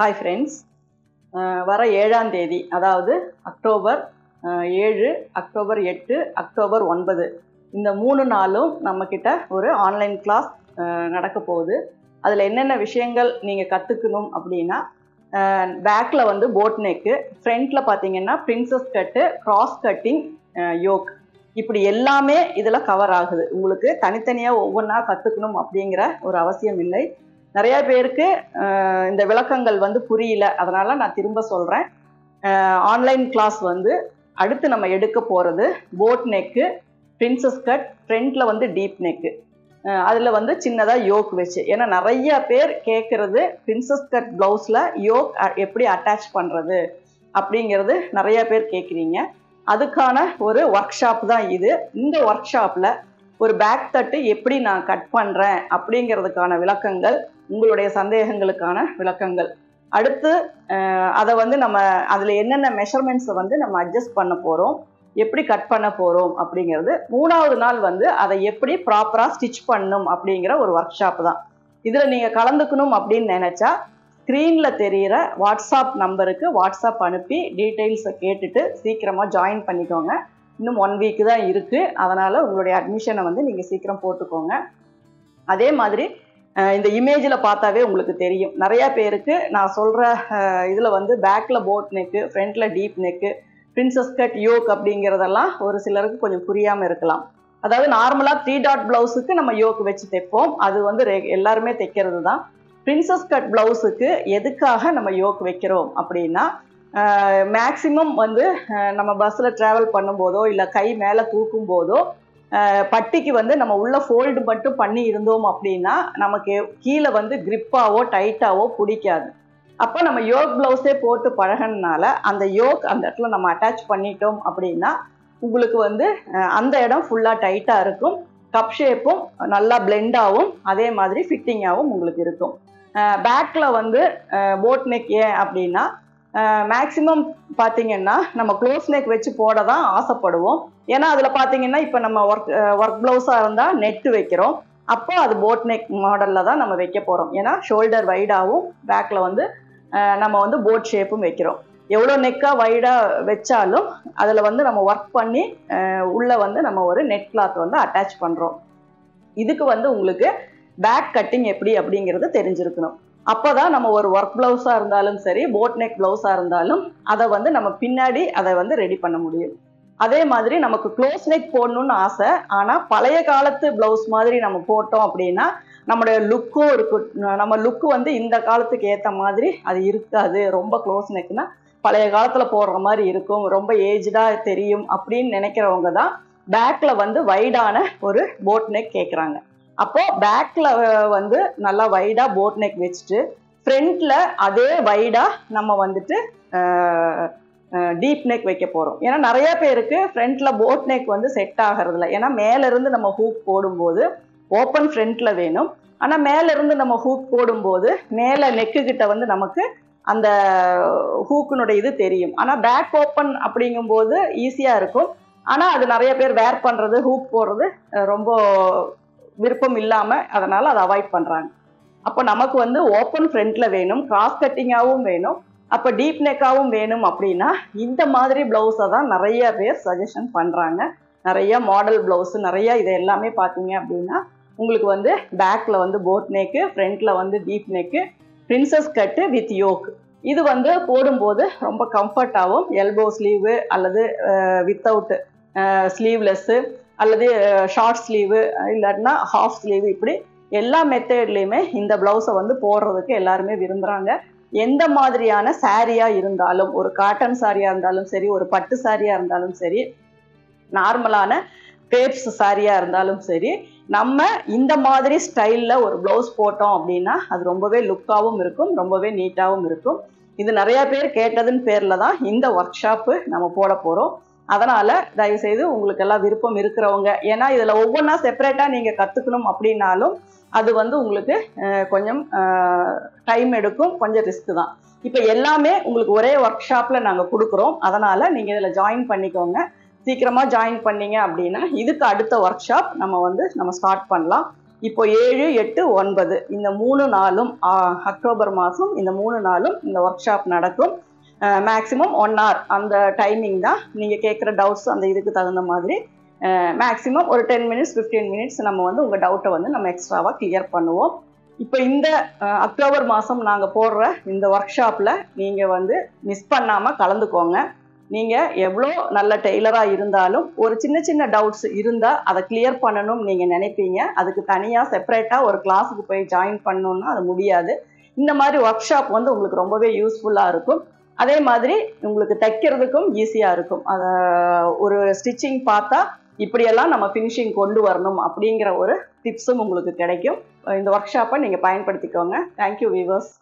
Hi friends, வர 7ஆம் தேதி, அதாவது அக்டோபர் 7, அக்டோபர் 8, அக்டோபர் 9 இந்த 3 நாளும் நம்மக்கிட்ட ஒரு ஆன்லைன் கிளாஸ் நடக்க போகுது. அதில் என்னென்ன விஷயங்கள் நீங்கள் கற்றுக்கணும் அப்படின்னா, பேக்கில் வந்து போட் நெக்கு, ஃப்ரண்ட்டில் பார்த்தீங்கன்னா princess cut, cross cutting, yoke, இப்படி எல்லாமே இதில் கவர் ஆகுது. உங்களுக்கு தனித்தனியாக ஒவ்வொன்றா கற்றுக்கணும் அப்படிங்கிற ஒரு அவசியம் இல்லை. நிறைய பேருக்கு இந்த விளக்கங்கள் வந்து புரியல, அதனால் நான் திரும்ப சொல்கிறேன். ஆன்லைன் கிளாஸ் வந்து அடுத்து நம்ம எடுக்க போகிறது போட் நெக்கு, பிரின்சஸ் கட், ஃப்ரண்ட்டில் வந்து டீப் நெக்கு, அதில் வந்து சின்னதாக யோக் வச்சு. ஏன்னா நிறைய பேர் கேட்குறது பிரின்சஸ் கட் ப்ளவுஸில் யோக் எப்படி அட்டாச் பண்ணுறது அப்படிங்கிறது நிறைய பேர் கேட்குறீங்க. அதுக்கான ஒரு ஒர்க் ஷாப் தான் இது. இந்த ஒர்க் ஷாப்பில் ஒரு பேக் தட்டு எப்படி நான் கட் பண்ணுறேன் அப்படிங்கிறதுக்கான விளக்கங்கள், உங்களுடைய சந்தேகங்களுக்கான விளக்கங்கள், அடுத்து அதை வந்து நம்ம அதில் என்னென்ன மெஷர்மெண்ட்ஸை வந்து நம்ம அட்ஜஸ்ட் பண்ண போகிறோம், எப்படி கட் பண்ண போகிறோம் அப்படிங்கிறது. 3ஆவது நாள் வந்து அதை எப்படி ப்ராப்பராக ஸ்டிச் பண்ணணும் அப்படிங்கிற ஒரு ஒர்க் ஷாப் தான். இதில் நீங்கள் கலந்துக்கணும் அப்படின்னு நினச்சா ஸ்க்ரீனில் தெரிகிற வாட்ஸ்அப் நம்பருக்கு வாட்ஸ்அப் அனுப்பி டீட்டெயில்ஸை கேட்டுட்டு சீக்கிரமாக ஜாயின் பண்ணிக்கோங்க. இன்னும் 1 வீக் தான் இருக்குது, அதனால் உங்களுடைய அட்மிஷனை வந்து நீங்கள் சீக்கிரம் போட்டுக்கோங்க. அதே மாதிரி இந்த இமேஜில் பார்த்தாவே உங்களுக்கு தெரியும், நிறையா பேருக்கு நான் சொல்கிற இதில் வந்து பேக்கில் போட் நெக்கு, ஃப்ரண்ட்டில் deep neck, princess cut, yoke அப்படிங்கிறதெல்லாம் ஒரு சிலருக்கு கொஞ்சம் புரியாமல் இருக்கலாம். அதாவது நார்மலாக 3 டாட் ப்ளவுஸுக்கு நம்ம யோக் வச்சு தைப்போம், அது வந்து எல்லாருமே தைக்கிறது தான். பிரின்சஸ் கட் ப்ளவுஸுக்கு எதுக்காக நம்ம யோக் வைக்கிறோம் அப்படின்னா, மேக்சிமம் வந்து நம்ம பஸ்ஸில் ட்ராவல் பண்ணும்போதோ இல்லை கை மேலே தூக்கும் போதோ பட்டிக்கு வந்து நம்ம உள்ள ஃபோல்டு மட்டும் பண்ணி இருந்தோம் அப்படின்னா நமக்கு கீழே வந்து கிரிப்பாவோ டைட்டாவோ பிடிக்காது. அப்போ நம்ம யோக் ப்ளவுஸே போட்டு பழகினால அந்த யோக் அந்த இடத்துல நம்ம அட்டாச் பண்ணிட்டோம் அப்படின்னா உங்களுக்கு வந்து அந்த இடம் ஃபுல்லாக டைட்டாக இருக்கும், கப் ஷேப்பும் நல்லா பிளெண்டாகவும் அதே மாதிரி ஃபிட்டிங்காகவும் உங்களுக்கு இருக்கும். பேக்கில் வந்து போட் நெக் ஏன் அப்படின்னா, மேக்சிமம் பார்த்தீங்கன்னா நம்ம க்ளோஸ் நெக் வச்சு போட தான் ஆசைப்படுவோம். ஏன்னா அதில் பார்த்தீங்கன்னா இப்போ நம்ம ஒர்க் ப்ளவுஸாக இருந்தால் நெட்டு வைக்கிறோம், அப்போ அது போட் நெக் மாடலில் தான் நம்ம வைக்க போகிறோம். ஏன்னா ஷோல்டர் வைடாகவும் பேக்கில் வந்து நம்ம வந்து போட் ஷேப்பும் வைக்கிறோம். எவ்வளோ நெக்காக வைடாக வச்சாலும் அதில் வந்து நம்ம ஒர்க் பண்ணி உள்ளே வந்து நம்ம ஒரு நெட் கிளாத் வந்து அட்டாச் பண்ணுறோம். இதுக்கு வந்து உங்களுக்கு பேக் கட்டிங் எப்படி அப்படிங்கிறது தெரிஞ்சிருக்கணும். அப்போ தான் நம்ம ஒரு ஒர்க் ப்ளவுஸாக இருந்தாலும் சரி, போட் நெக் ப்ளவுஸாக இருந்தாலும் அதை வந்து நம்ம பின்னாடி அதை வந்து ரெடி பண்ண முடியும். அதே மாதிரி நமக்கு க்ளோஸ் நெக் போடணும்னு ஆசை, ஆனால் பழைய காலத்து ப்ளவுஸ் மாதிரி நம்ம போட்டோம் அப்படின்னா நம்மளுடைய லுக்கும் இருக்கும், நம்ம லுக்கு வந்து இந்த காலத்துக்கு ஏற்ற மாதிரி அது இருக்காது. ரொம்ப க்ளோஸ் நெக்னா பழைய காலத்தில் போடுற மாதிரி இருக்கும், ரொம்ப ஏஜ்டாக தெரியும் அப்படின்னு நினைக்கிறவங்க தான் பேக்கில் வந்து வைடான ஒரு போட் நெக் கேட்குறாங்க. அப்போது பேக்கில் வந்து நல்லா வைடாக போட் நெக் வச்சுட்டு ஃப்ரண்ட்டில் அதே வைடாக நம்ம வந்துட்டு டீப் நெக் வைக்க போகிறோம். ஏன்னா நிறைய பேருக்கு ஃப்ரண்ட்டில் போட் நெக் வந்து செட் ஆகிறதில்ல. ஏன்னா மேலேருந்து நம்ம ஹூக் போடும்போது ஓப்பன் ஃப்ரண்ட்டில் வேணும், ஆனால் மேலேருந்து நம்ம ஹூக் போடும்போது மேலே நெக்கு கிட்ட வந்து நமக்கு அந்த ஹூக்குனுடைய இது தெரியும். ஆனால் பேக் ஓப்பன் அப்படிங்கும்போது ஈஸியாக இருக்கும், ஆனால் அது நிறைய பேர் வேர் பண்ணுறது, ஹூக் போடுறது ரொம்ப விருப்பம் இல்லாமல் அதனால் அதை அவாய்ட் பண்ணுறாங்க. அப்போ நமக்கு வந்து ஓப்பன் ஃப்ரண்ட்டில் வேணும், கிராஸ் கட்டிங்காகவும் வேணும், அப்போ டீப் நெக்காகவும் வேணும் அப்படின்னா இந்த மாதிரி ப்ளவுஸை தான் நிறைய பேர் சஜஷன் பண்ணுறாங்க. நிறைய மாடல் ப்ளவுஸு நிறைய இது எல்லாமே பார்த்தீங்க அப்படின்னா உங்களுக்கு வந்து பேக்கில் வந்து போட் நெக்கு, ஃப்ரண்ட்டில் வந்து deep neck, princess cut with yoke, இது வந்து போடும்போது ரொம்ப கம்ஃபர்ட்டாகவும் எல்போ ஸ்லீவு அல்லது வித்தவுட் ஸ்லீவ்லெஸ்ஸு அல்லது ஷார்ட் ஸ்லீவு இல்லாட்டினா ஹாஃப் ஸ்லீவு, இப்படி எல்லா மெத்தட்லேயுமே இந்த ப்ளவுஸை வந்து போடுறதுக்கு எல்லாருமே விரும்புகிறாங்க. எந்த மாதிரியான சாரியாக இருந்தாலும், ஒரு காட்டன் சாரியாக இருந்தாலும் சரி, ஒரு பட்டு சாரியாக இருந்தாலும் சரி, நார்மலான பேப்ஸ் சாரியாக இருந்தாலும் சரி, நம்ம இந்த மாதிரி ஸ்டைலில் ஒரு ப்ளவுஸ் போட்டோம் அப்படின்னா அது ரொம்பவே லுக்காகவும் இருக்கும், ரொம்பவே நீட்டாகவும் இருக்கும். இது நிறையா பேர் கேட்டதுன்னு பேரில் தான் இந்த ஒர்க் ஷாப்பு நம்ம போட போகிறோம். அதனால் தயவுசெய்து உங்களுக்கு எல்லாம் விருப்பம் இருக்கிறவங்க, ஏன்னா இதில் ஒவ்வொன்றா செப்பரேட்டாக நீங்கள் கற்றுக்கணும் அப்படின்னாலும் அது வந்து உங்களுக்கு கொஞ்சம் டைம் எடுக்கும், கொஞ்சம் ரிஸ்க்கு தான். இப்போ எல்லாமே உங்களுக்கு ஒரே ஒர்க் ஷாப்பில் நாங்கள் கொடுக்குறோம், அதனால் நீங்கள் இதில் ஜாயின் பண்ணிக்கோங்க. சீக்கிரமாக ஜாயின் பண்ணிங்க அப்படின்னா இதுக்கு அடுத்த ஒர்க் ஷாப் நம்ம ஸ்டார்ட் பண்ணலாம். இப்போ 7, 8, 9 இந்த 3 நாளும் அக்டோபர் மாதம் இந்த 3 நாளும் இந்த ஒர்க் ஷாப் நடக்கும். மேக்ஸிமம் 1 hour அந்த டைமிங் தான். நீங்கள் கேட்குற டவுட்ஸ் அந்த இதுக்கு தகுந்த மாதிரி மேக்ஸிமம் ஒரு 10 minutes 15 minutes நம்ம வந்து உங்கள் டவுட்டை வந்து நம்ம எக்ஸ்ட்ராவாக கிளியர் பண்ணுவோம். இப்போ இந்த அக்டோபர் மாதம் நாங்கள் போடுற இந்த ஒர்க் ஷாப்பில் நீங்கள் வந்து மிஸ் பண்ணாமல் கலந்துக்கோங்க. நீங்கள் எவ்வளோ நல்ல டெய்லராக இருந்தாலும் ஒரு சின்ன சின்ன டவுட்ஸ் இருந்தால் அதை கிளியர் பண்ணணும்னு நீங்கள் நினைப்பீங்க. அதுக்கு தனியாக செப்பரேட்டாக ஒரு கிளாஸுக்கு போய் ஜாயின் பண்ணணுன்னா அது முடியாது. இந்த மாதிரி ஒர்க் ஷாப் வந்து உங்களுக்கு ரொம்பவே யூஸ்ஃபுல்லாக இருக்கும். அதே மாதிரி உங்களுக்கு தைக்கிறதுக்கும் ஈஸியாக இருக்கும். அதை ஒரு ஸ்டிச்சிங் பார்த்தா இப்படியெல்லாம் நம்ம ஃபினிஷிங் கொண்டு வரணும் அப்படிங்கிற ஒரு டிப்ஸும் உங்களுக்கு கிடைக்கும். இந்த ஒர்க் ஷாப்பை நீங்கள் பயன்படுத்திக்கோங்க. Thank you viewers.